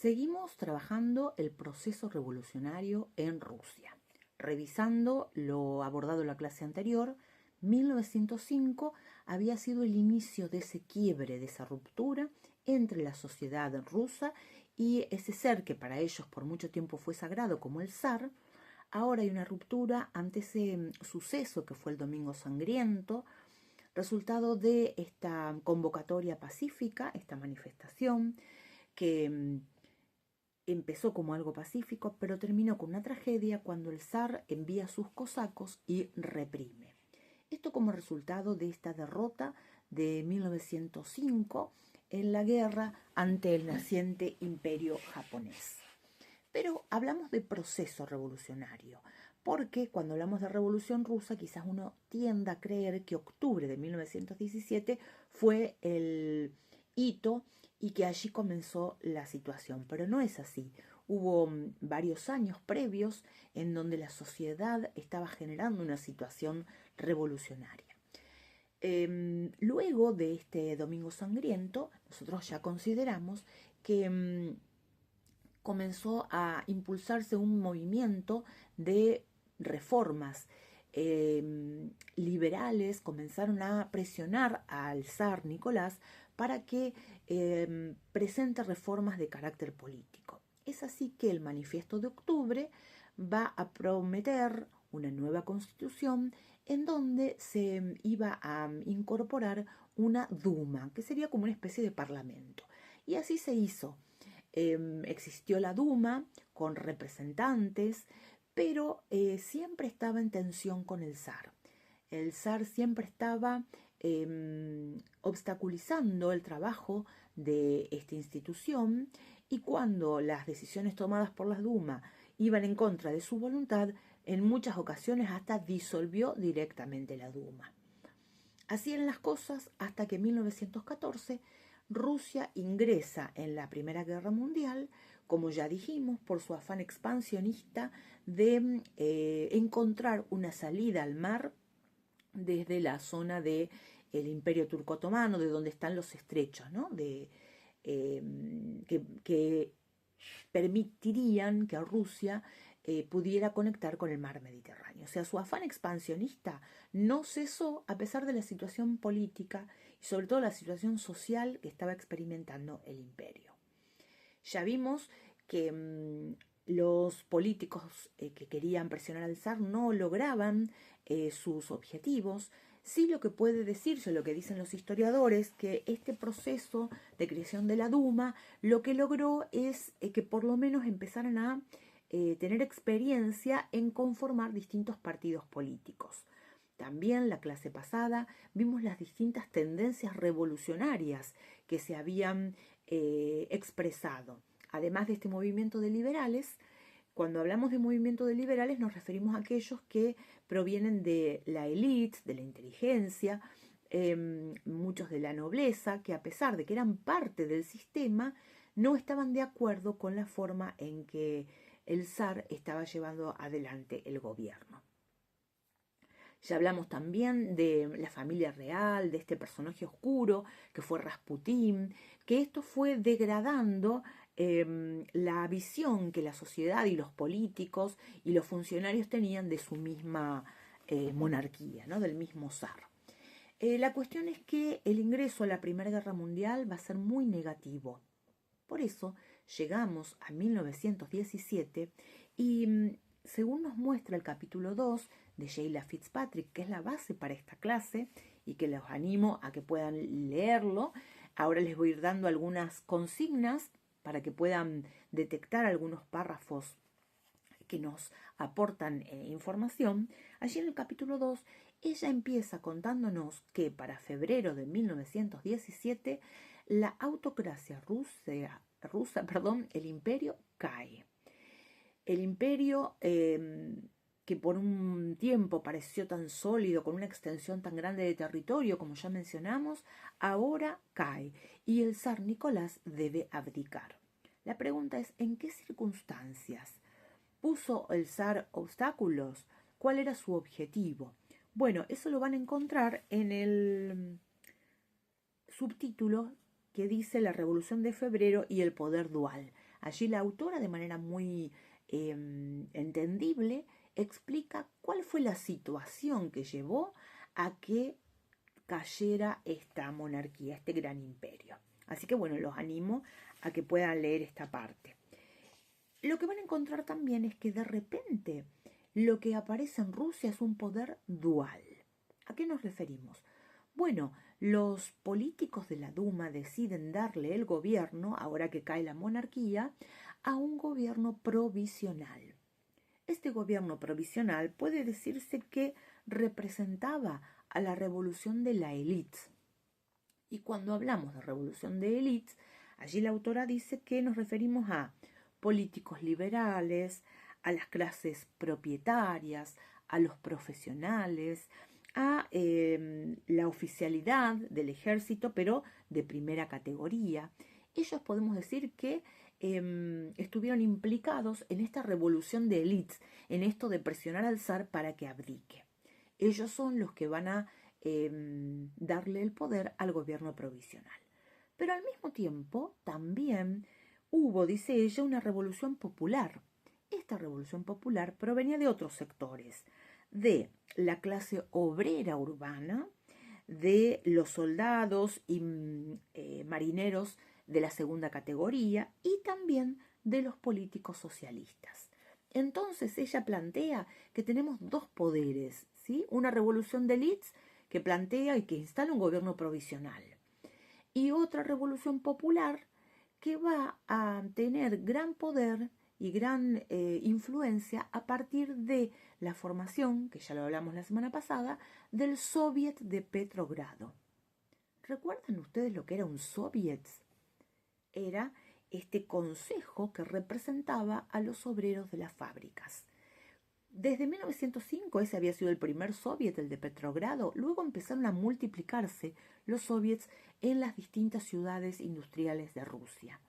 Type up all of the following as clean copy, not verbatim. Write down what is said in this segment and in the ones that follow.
Seguimos trabajando el proceso revolucionario en Rusia. Revisando lo abordado en la clase anterior, 1905 había sido el inicio de ese quiebre, de esa ruptura entre la sociedad rusa y ese ser que para ellos por mucho tiempo fue sagrado como el zar. Ahora hay una ruptura ante ese suceso que fue el Domingo Sangriento, resultado de esta convocatoria pacífica, esta manifestación que empezó como algo pacífico, pero terminó con una tragedia cuando el zar envía a sus cosacos y reprime. Esto como resultado de esta derrota de 1905 en la guerra ante el naciente imperio japonés. Pero hablamos de proceso revolucionario, porque cuando hablamos de revolución rusa quizás uno tienda a creer que octubre de 1917 fue el hito y que allí comenzó la situación, pero no es así. Hubo varios años previos en donde la sociedad estaba generando una situación revolucionaria. Luego de este Domingo Sangriento, nosotros ya consideramos que comenzó a impulsarse un movimiento de reformas. Liberales comenzaron a presionar al zar Nicolás para que presente reformas de carácter político. Es así que el Manifiesto de Octubre va a prometer una nueva constitución en donde se iba a incorporar una Duma, que sería como una especie de parlamento. Y así se hizo. Existió la Duma con representantes, pero siempre estaba en tensión con el zar. El zar siempre estaba obstaculizando el trabajo de esta institución, y cuando las decisiones tomadas por la Duma iban en contra de su voluntad, en muchas ocasiones hasta disolvió directamente la Duma. Así eran las cosas hasta que en 1914 Rusia ingresa en la Primera Guerra Mundial, como ya dijimos, por su afán expansionista de encontrar una salida al mar desde la zona del Imperio Turco Otomano, de donde están los estrechos, ¿no? Que permitirían que Rusia pudiera conectar con el mar Mediterráneo. O sea, su afán expansionista no cesó a pesar de la situación política y sobre todo la situación social que estaba experimentando el imperio. Ya vimos que los políticos que querían presionar al zar no lograban sus objetivos. Sí, lo que puede decirse, lo que dicen los historiadores, que este proceso de creación de la Duma lo que logró es que por lo menos empezaran a tener experiencia en conformar distintos partidos políticos. También la clase pasada vimos las distintas tendencias revolucionarias que se habían expresado. Además de este movimiento de liberales, cuando hablamos de movimiento de liberales nos referimos a aquellos que provienen de la élite, de la inteligencia, muchos de la nobleza, que a pesar de que eran parte del sistema, no estaban de acuerdo con la forma en que el zar estaba llevando adelante el gobierno. Ya hablamos también de la familia real, de este personaje oscuro que fue Rasputín, que esto fue degradando la visión que la sociedad y los políticos y los funcionarios tenían de su misma monarquía, ¿no? Del mismo zar. La cuestión es que el ingreso a la Primera Guerra Mundial va a ser muy negativo. Por eso llegamos a 1917 y según nos muestra el capítulo 2 de Sheila Fitzpatrick, que es la base para esta clase y que los animo a que puedan leerlo, ahora les voy a ir dando algunas consignas para que puedan detectar algunos párrafos que nos aportan información. Allí en el capítulo 2 ella empieza contándonos que para febrero de 1917 la autocracia rusa, el imperio cae. El imperio que por un tiempo pareció tan sólido, con una extensión tan grande de territorio como ya mencionamos, ahora cae y el zar Nicolás debe abdicar. La pregunta es, ¿en qué circunstancias puso el zar obstáculos? ¿Cuál era su objetivo? Bueno, eso lo van a encontrar en el subtítulo que dice La Revolución de Febrero y el poder dual. Allí la autora, de manera muy entendible, explica cuál fue la situación que llevó a que cayera esta monarquía, este gran imperio. Así que bueno, los animo a que puedan leer esta parte. Lo que van a encontrar también es que de repente lo que aparece en Rusia es un poder dual. ¿A qué nos referimos? Bueno, los políticos de la Duma deciden darle el gobierno, ahora que cae la monarquía, a un gobierno provisional. Este gobierno provisional puede decirse que representaba a la revolución de la élite. Y cuando hablamos de revolución de élites, allí la autora dice que nos referimos a políticos liberales, a las clases propietarias, a los profesionales, a la oficialidad del ejército, pero de primera categoría. Ellos podemos decir que estuvieron implicados en esta revolución de élites, en esto de presionar al zar para que abdique. Ellos son los que van a darle el poder al gobierno provisional. Pero al mismo tiempo también hubo, dice ella, una revolución popular. Esta revolución popular provenía de otros sectores, de la clase obrera urbana, de los soldados y marineros de la segunda categoría y también de los políticos socialistas. Entonces ella plantea que tenemos dos poderes, ¿sí? Una revolución de élites que plantea y que instala un gobierno provisional, y otra revolución popular que va a tener gran poder y gran influencia a partir de la formación, que ya lo hablamos la semana pasada, del Soviet de Petrogrado. ¿Recuerdan ustedes lo que era un soviet? Era este consejo que representaba a los obreros de las fábricas. Desde 1905 ese había sido el primer soviet, el de Petrogrado. Luego empezaron a multiplicarse los soviets en las distintas ciudades industriales de Rusia.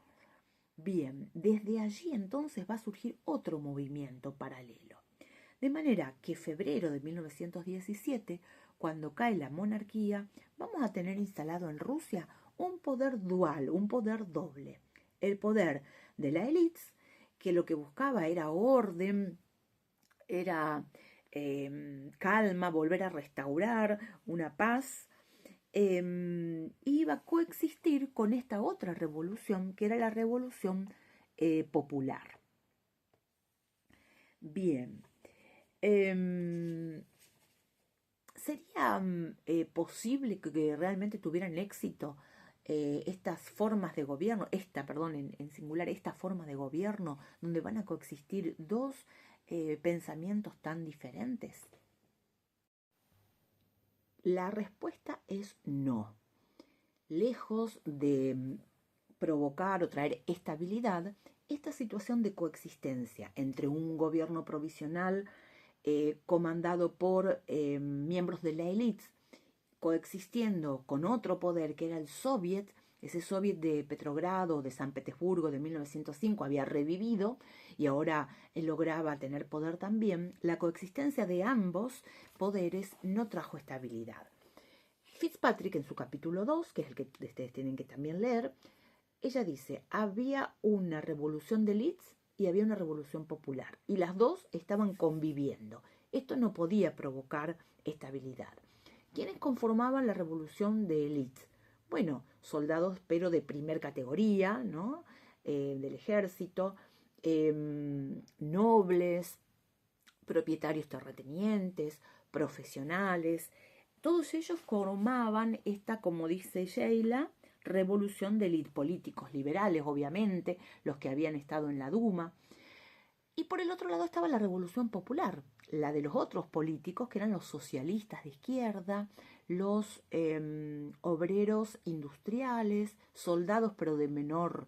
Bien, desde allí entonces va a surgir otro movimiento paralelo. De manera que febrero de 1917, cuando cae la monarquía, vamos a tener instalado en Rusia un poder dual, un poder doble. El poder de la élite, que lo que buscaba era orden, era calma, volver a restaurar una paz, iba a coexistir con esta otra revolución, que era la revolución popular. Bien, ¿sería posible que realmente tuvieran éxito estas formas de gobierno, en singular, esta forma de gobierno, donde van a coexistir dos pensamientos tan diferentes? La respuesta es no. Lejos de provocar o traer estabilidad, esta situación de coexistencia entre un gobierno provisional comandado por miembros de la élite, coexistiendo con otro poder que era el Soviet. Ese Soviet de Petrogrado, de San Petersburgo de 1905 había revivido y ahora lograba tener poder también. La coexistencia de ambos poderes no trajo estabilidad. Fitzpatrick, en su capítulo 2, que es el que ustedes tienen que también leer, ella dice, había una revolución de élites y había una revolución popular, y las dos estaban conviviendo. Esto no podía provocar estabilidad. ¿Quiénes conformaban la revolución de élite? Bueno, soldados pero de primer categoría, ¿no? Del ejército, nobles, propietarios terratenientes, profesionales. Todos ellos formaban esta, como dice Sheila, revolución de élite, políticos liberales, obviamente, los que habían estado en la Duma. Y por el otro lado estaba la revolución popular, la de los otros políticos, que eran los socialistas de izquierda, los obreros industriales, soldados pero de menor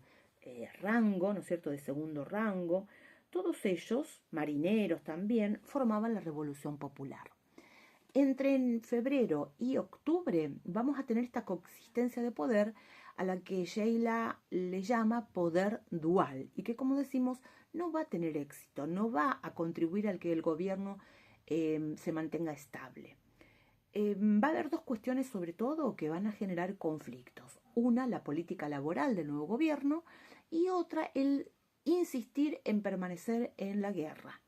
rango, ¿no es cierto?, de segundo rango. Todos ellos, marineros también, formaban la revolución popular. Entre febrero y octubre vamos a tener esta coexistencia de poder a la que Sheila le llama poder dual y que, como decimos, no va a tener éxito, no va a contribuir al que el gobierno se mantenga estable. Va a haber dos cuestiones sobre todo que van a generar conflictos. Una, la política laboral del nuevo gobierno, y otra, el insistir en permanecer en la guerra.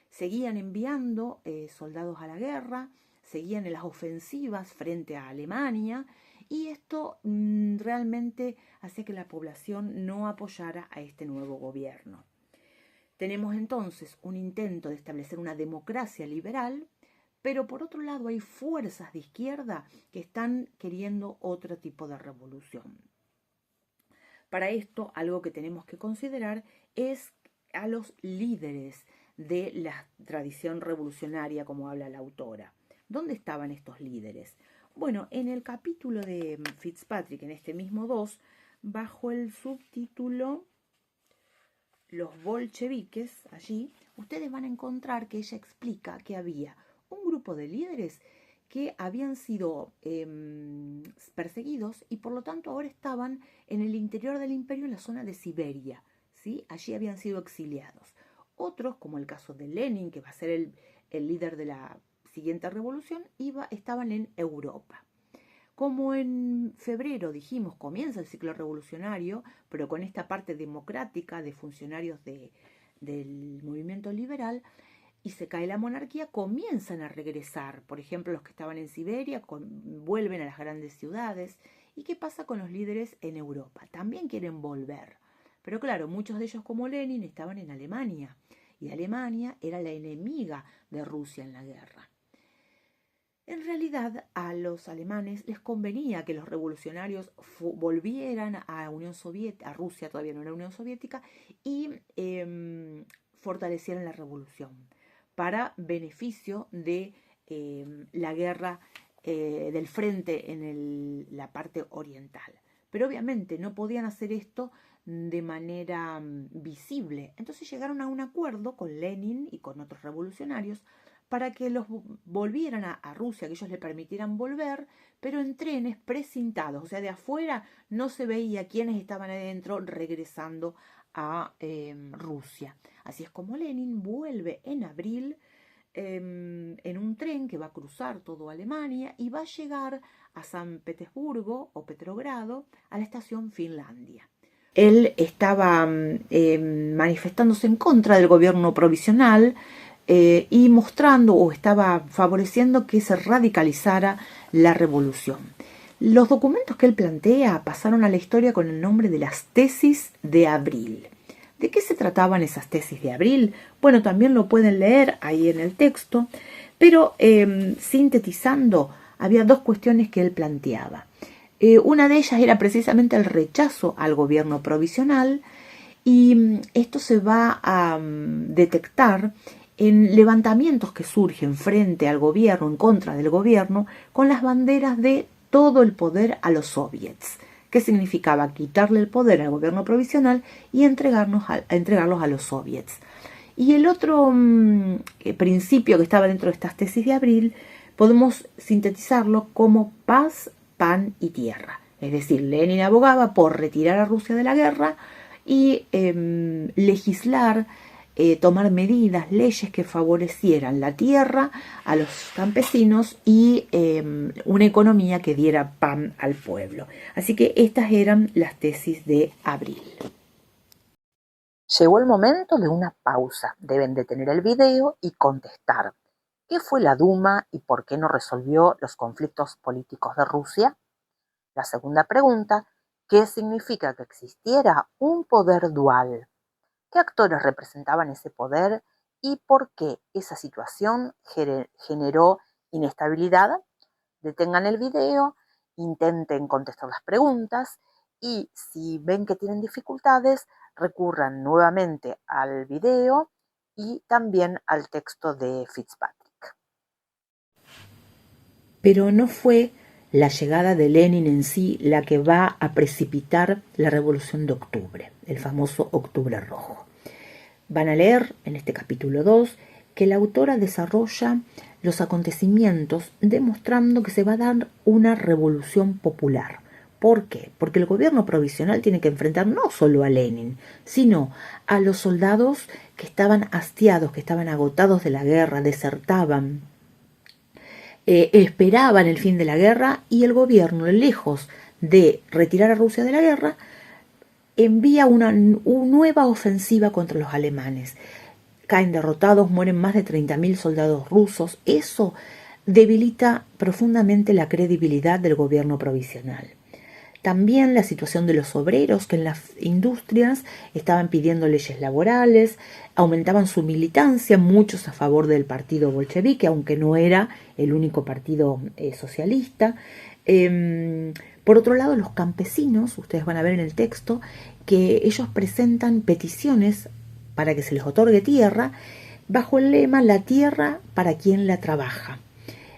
Seguían enviando soldados a la guerra, seguían en las ofensivas frente a Alemania, y esto realmente hacía que la población no apoyara a este nuevo gobierno. Tenemos entonces un intento de establecer una democracia liberal, pero por otro lado hay fuerzas de izquierda que están queriendo otro tipo de revolución. Para esto, algo que tenemos que considerar es a los líderes de la tradición revolucionaria, como habla la autora. ¿Dónde estaban estos líderes? Bueno, en el capítulo de Fitzpatrick, en este mismo 2, bajo el subtítulo Los bolcheviques, allí, ustedes van a encontrar que ella explica que había un grupo de líderes que habían sido perseguidos y por lo tanto ahora estaban en el interior del imperio, en la zona de Siberia, ¿sí? Allí habían sido exiliados. Otros, como el caso de Lenin, que va a ser el líder de la siguiente revolución, estaban en Europa. Como en febrero, dijimos, comienza el ciclo revolucionario, pero con esta parte democrática de funcionarios del movimiento liberal, y se cae la monarquía, comienzan a regresar. Por ejemplo, los que estaban en Siberia vuelven a las grandes ciudades. ¿Y qué pasa con los líderes en Europa? También quieren volver. Pero claro, muchos de ellos, como Lenin, estaban en Alemania. Y Alemania era la enemiga de Rusia en la guerra. En realidad, a los alemanes les convenía que los revolucionarios volvieran a Unión Soviética, a Rusia, todavía no era Unión Soviética, y fortalecieran la revolución para beneficio de la guerra del frente en la parte oriental. Pero obviamente no podían hacer esto de manera visible. Entonces llegaron a un acuerdo con Lenin y con otros revolucionarios para que los volvieran a Rusia, que ellos le permitieran volver, pero en trenes precintados. O sea, de afuera no se veía quiénes estaban adentro regresando a Rusia. Así es como Lenin vuelve en abril en un tren que va a cruzar toda Alemania y va a llegar a San Petersburgo o Petrogrado, a la estación Finlandia. Él estaba manifestándose en contra del gobierno provisional y mostrando o estaba favoreciendo que se radicalizara la revolución. Los documentos que él plantea pasaron a la historia con el nombre de las tesis de abril. ¿De qué se trataban esas tesis de abril? Bueno, también lo pueden leer ahí en el texto, pero sintetizando, había dos cuestiones que él planteaba. Una de ellas era precisamente el rechazo al gobierno provisional, y esto se va a detectar en levantamientos que surgen frente al gobierno, en contra del gobierno, con las banderas de todo el poder a los soviets, que significaba quitarle el poder al gobierno provisional y entregarlos a los soviets. Y el otro principio que estaba dentro de estas tesis de abril podemos sintetizarlo como paz, pan y tierra. Es decir, Lenin abogaba por retirar a Rusia de la guerra y legislar, tomar medidas, leyes que favorecieran la tierra a los campesinos y una economía que diera pan al pueblo. Así que estas eran las tesis de abril. Llegó el momento de una pausa. Deben detener el video y contestar. ¿Qué fue la Duma y por qué no resolvió los conflictos políticos de Rusia? La segunda pregunta, ¿qué significa que existiera un poder dual? ¿Qué actores representaban ese poder y por qué esa situación generó inestabilidad? Detengan el video, intenten contestar las preguntas y si ven que tienen dificultades, recurran nuevamente al video y también al texto de Fitzpatrick. Pero no fue la llegada de Lenin en sí la que va a precipitar la Revolución de Octubre, el famoso Octubre Rojo. Van a leer en este capítulo 2 que la autora desarrolla los acontecimientos demostrando que se va a dar una revolución popular. ¿Por qué? Porque el gobierno provisional tiene que enfrentar no solo a Lenin, sino a los soldados que estaban hastiados, que estaban agotados de la guerra, desertaban, esperaban el fin de la guerra, y el gobierno, lejos de retirar a Rusia de la guerra, envía una nueva ofensiva contra los alemanes. Caen derrotados, mueren más de 30.000 soldados rusos. Eso debilita profundamente la credibilidad del gobierno provisional. También la situación de los obreros que en las industrias estaban pidiendo leyes laborales, aumentaban su militancia, muchos a favor del partido bolchevique, aunque no era el único partido socialista. Por otro lado, los campesinos, ustedes van a ver en el texto, que ellos presentan peticiones para que se les otorgue tierra, bajo el lema "la tierra para quien la trabaja".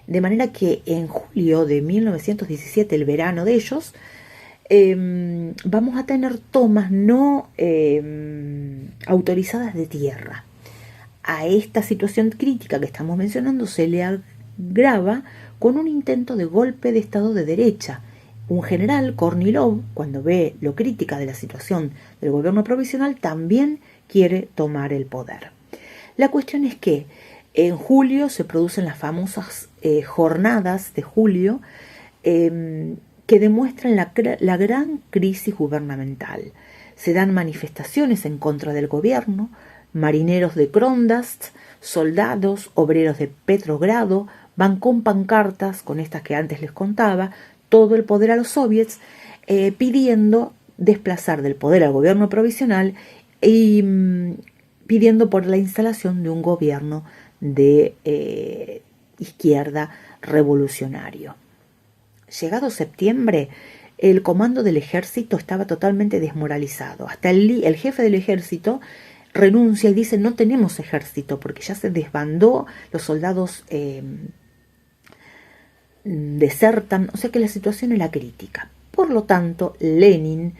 De manera que en julio de 1917, el verano de ellos, vamos a tener tomas no autorizadas de tierra. A esta situación crítica que estamos mencionando se le agrava con un intento de golpe de Estado de derecha. Un general, Kornilov, cuando ve lo crítica de la situación del gobierno provisional, también quiere tomar el poder. La cuestión es que en julio se producen las famosas jornadas de julio, que demuestran la gran crisis gubernamental. Se dan manifestaciones en contra del gobierno, marineros de Kronstadt, soldados, obreros de Petrogrado, van con pancartas, con estas que antes les contaba, todo el poder a los soviets, pidiendo desplazar del poder al gobierno provisional y pidiendo por la instalación de un gobierno de izquierda revolucionario. Llegado septiembre, el comando del ejército estaba totalmente desmoralizado. Hasta el jefe del ejército renuncia y dice: no tenemos ejército porque ya se desbandó, los soldados desertan, o sea que la situación era crítica. Por lo tanto, Lenin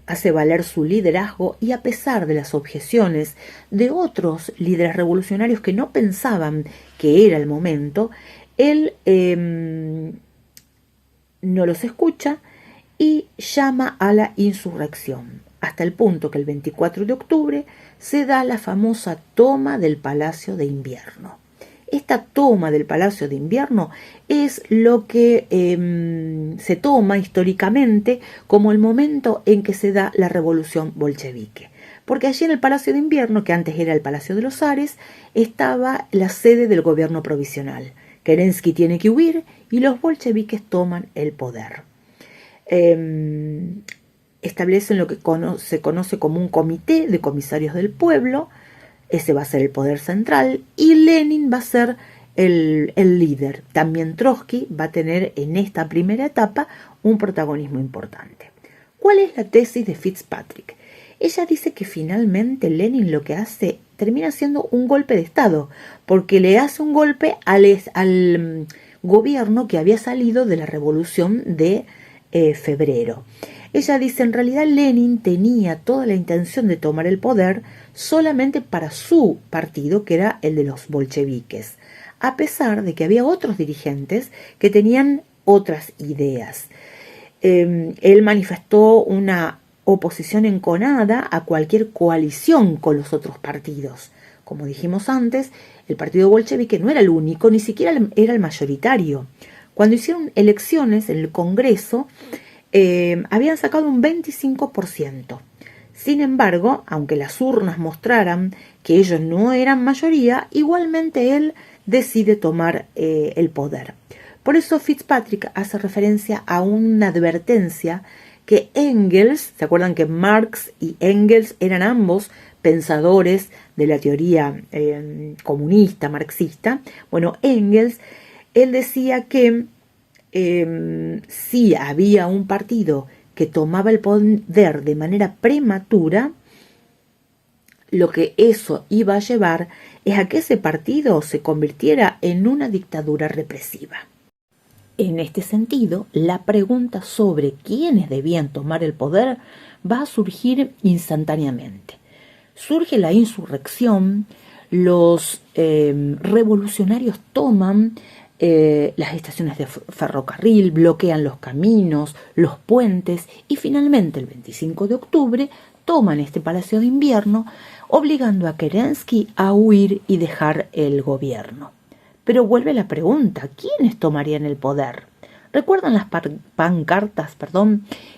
hace valer su liderazgo y, a pesar de las objeciones de otros líderes revolucionarios que no pensaban que era el momento, él no los escucha y llama a la insurrección, hasta el punto que el 24 de octubre se da la famosa toma del Palacio de Invierno. Esta toma del Palacio de Invierno es lo que se toma históricamente como el momento en que se da la revolución bolchevique. Porque allí en el Palacio de Invierno, que antes era el Palacio de los Zares, estaba la sede del gobierno provisional. Kerensky tiene que huir y los bolcheviques toman el poder. Establecen lo que se conoce como un comité de comisarios del pueblo. Ese va a ser el poder central y Lenin va a ser el líder. También Trotsky va a tener en esta primera etapa un protagonismo importante. ¿Cuál es la tesis de Fitzpatrick? Ella dice que finalmente Lenin lo que hace termina siendo un golpe de Estado, porque le hace un golpe al gobierno que había salido de la revolución de febrero. Ella dice: en realidad Lenin tenía toda la intención de tomar el poder solamente para su partido, que era el de los bolcheviques, a pesar de que había otros dirigentes que tenían otras ideas. Él manifestó una oposición enconada a cualquier coalición con los otros partidos. Como dijimos antes, el partido bolchevique no era el único, ni siquiera era el mayoritario. Cuando hicieron elecciones en el Congreso, habían sacado un 25%. Sin embargo, aunque las urnas mostraran que ellos no eran mayoría, igualmente él decide tomar el poder. Por eso Fitzpatrick hace referencia a una advertencia que Engels, ¿se acuerdan que Marx y Engels eran ambos pensadores de la teoría comunista, marxista? Bueno, Engels, él decía que si había un partido que tomaba el poder de manera prematura, lo que eso iba a llevar es a que ese partido se convirtiera en una dictadura represiva. En este sentido, la pregunta sobre quiénes debían tomar el poder va a surgir instantáneamente. Surge la insurrección, los revolucionarios toman las estaciones de ferrocarril, bloquean los caminos, los puentes y finalmente el 25 de octubre toman este Palacio de Invierno, obligando a Kerensky a huir y dejar el gobierno. Pero vuelve la pregunta: ¿quiénes tomarían el poder? ¿Recuerdan las pancartas,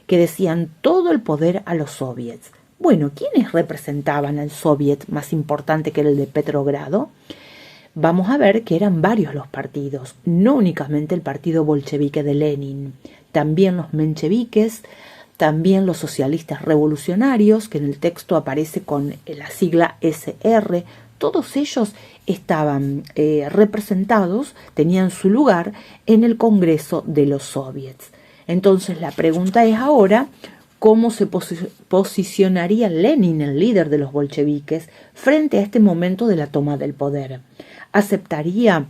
que decían todo el poder a los soviets? Bueno, ¿quiénes representaban al soviet más importante que era el de Petrogrado? Vamos a ver que eran varios los partidos, no únicamente el partido bolchevique de Lenin, también los mencheviques, también los socialistas revolucionarios, que en el texto aparece con la sigla SR. Todos ellos estaban representados, tenían su lugar en el Congreso de los Soviets. Entonces la pregunta es ahora, ¿cómo se posicionaría Lenin, el líder de los bolcheviques, frente a este momento de la toma del poder? ¿Aceptaría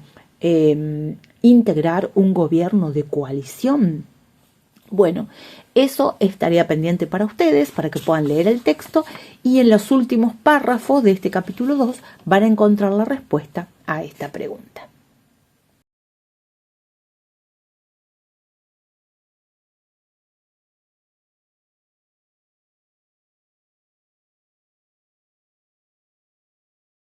integrar un gobierno de coalición? Bueno, eso estaría pendiente para ustedes, para que puedan leer el texto, y en los últimos párrafos de este capítulo 2 van a encontrar la respuesta a esta pregunta.